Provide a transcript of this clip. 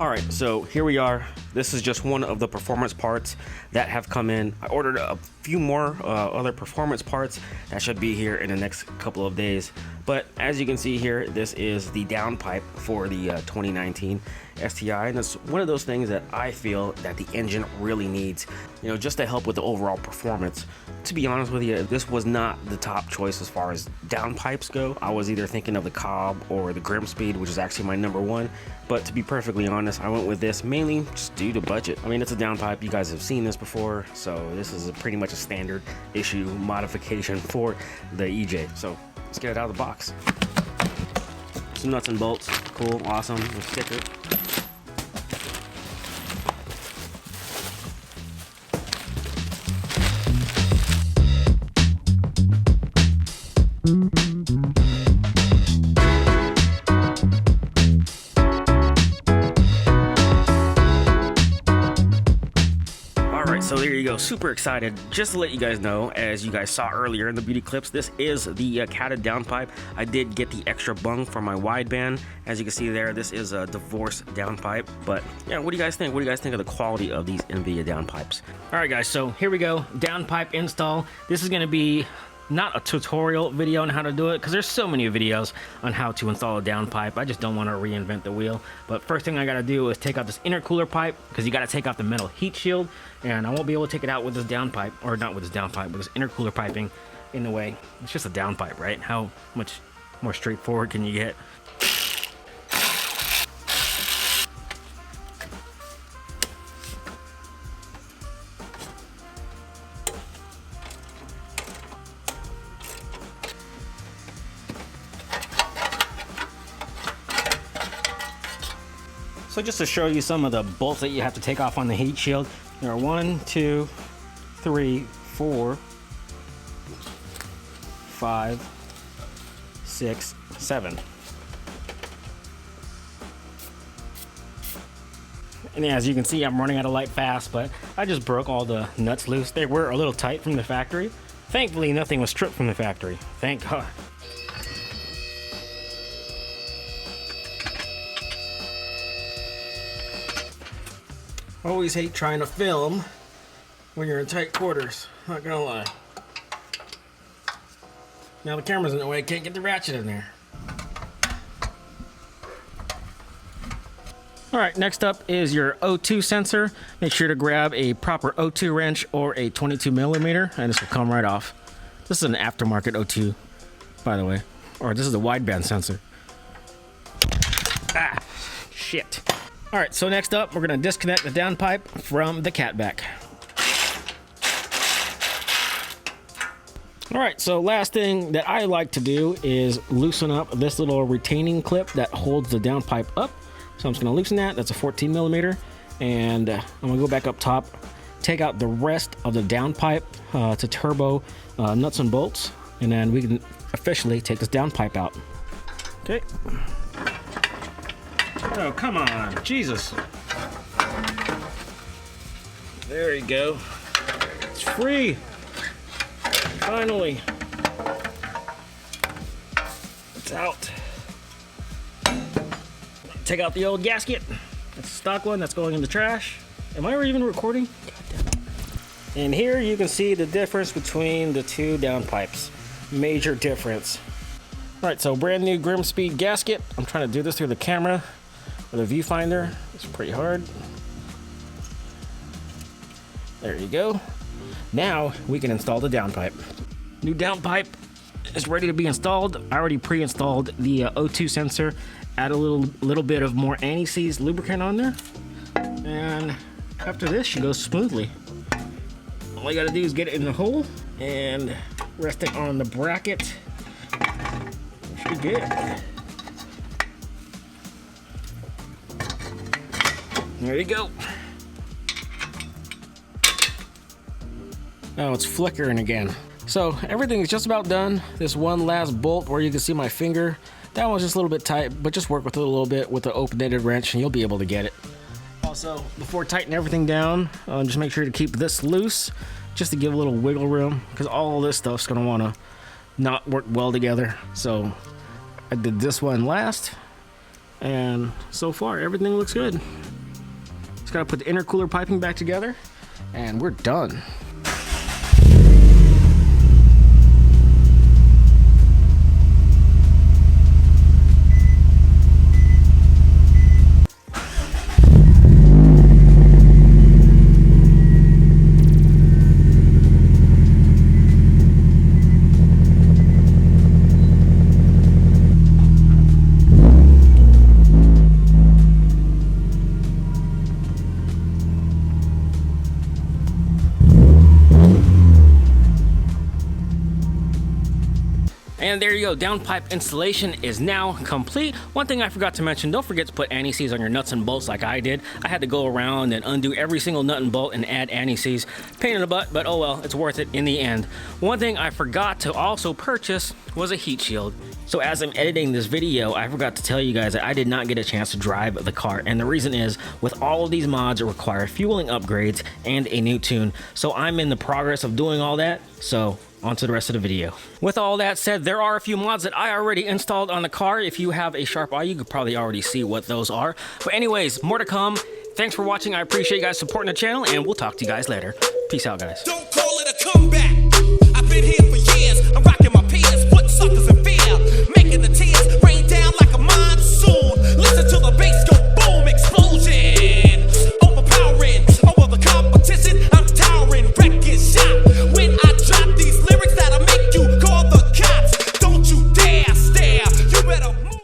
Alright, so here we are. This is just one of the performance parts that have come in. I ordered a few more other performance parts that should be here in the next couple of days. But as you can see here, this is the downpipe for the 2019 STI, and it's one of those things that I feel that the engine really needs, you know, just to help with the overall performance. To be honest with you, this was not the top choice as far as downpipes go. I was either thinking of the Cobb or the Grimspeed, which is actually my number one. But to be perfectly honest, I went with this mainly just due to budget. I mean, it's a downpipe. You guys have seen this before, so this is pretty much a standard issue modification for the EJ. So let's get it out of the box. Some nuts and bolts, cool, awesome, a sticker. So there you go, super excited. Just to let you guys know, as you guys saw earlier in the beauty clips, this is the catted downpipe. I did get the extra bung for my wideband. As you can see there, this is a divorce downpipe. But yeah, what do you guys think? What do you guys think of the quality of these Invidia downpipes? All right guys, so here we go, downpipe install. This is gonna be not a tutorial video on how to do it, because there's so many videos on how to install a downpipe. I just don't want to reinvent the wheel. But first thing I got to do is take out this intercooler pipe, because you got to take out the metal heat shield, and I won't be able to take it out with this downpipe, or not with this downpipe, with this intercooler piping in the way. It's just a downpipe, right? How much more straightforward can you get? So just to show you some of the bolts that you have to take off on the heat shield, there are 1, 2, 3, 4, 5, 6, 7. And as you can see, I'm running out of light fast, but I just broke all the nuts loose. They were a little tight from the factory. Thankfully, nothing was stripped from the factory. Thank God. Always hate trying to film when you're in tight quarters, not gonna lie. Now the camera's in the way, can't get the ratchet in there. Alright, next up is your O2 sensor. Make sure to grab a proper O2 wrench or a 22mm, and this will come right off. This is an aftermarket O2, by the way. Or this is a wideband sensor. Ah, shit. Alright, so next up, we're going to disconnect the downpipe from the catback. Alright, so last thing that I like to do is loosen up this little retaining clip that holds the downpipe up. So I'm just going to loosen that. That's a 14mm. And I'm going to go back up top, take out the rest of the downpipe to turbo nuts and bolts. And then we can officially take this downpipe out. Okay. Oh, come on, Jesus. There you go. It's free. Finally. It's out. Take out the old gasket. That's a stock one that's going in the trash. Am I even recording? God damn it. And here you can see the difference between the two downpipes. Major difference. All right, so brand new Grimspeed gasket. I'm trying to do this through the camera. With a viewfinder, it's pretty hard. There you go. Now we can install the downpipe. New downpipe is ready to be installed. I already pre-installed the O2 sensor. Add a little bit of more anti-seize lubricant on there, and after this, she goes smoothly. All you gotta do is get it in the hole and rest it on the bracket. Should be good. There you go. Oh, it's flickering again. So everything is just about done. This one last bolt where you can see my finger, that one's just a little bit tight, but just work with it a little bit with the open-ended wrench and you'll be able to get it. Also, before tightening everything down, just make sure to keep this loose just to give a little wiggle room, because all this stuff's gonna wanna not work well together. So I did this one last, and so far everything looks good. Just gotta put the intercooler piping back together, and we're done. And there you go, downpipe installation is now complete. One thing I forgot to mention, don't forget to put anti-seize on your nuts and bolts like I did. I had to go around and undo every single nut and bolt and add anti-seize. Pain in the butt, but oh well, it's worth it in the end. One thing I forgot to also purchase was a heat shield. So as I'm editing this video, I forgot to tell you guys that I did not get a chance to drive the car. And the reason is, with all of these mods, it require fueling upgrades and a new tune. So I'm in the progress of doing all that. So on to the rest of the video. With all that said, there are a few mods that I already installed on the car. If you have a sharp eye, you could probably already see what those are. But anyways, more to come. Thanks for watching. I appreciate you guys supporting the channel, and we'll talk to you guys later. Peace out, guys. Don't call it a comeback. I've been here for years. I'm rocking my peers, put suckers in fear, making the team.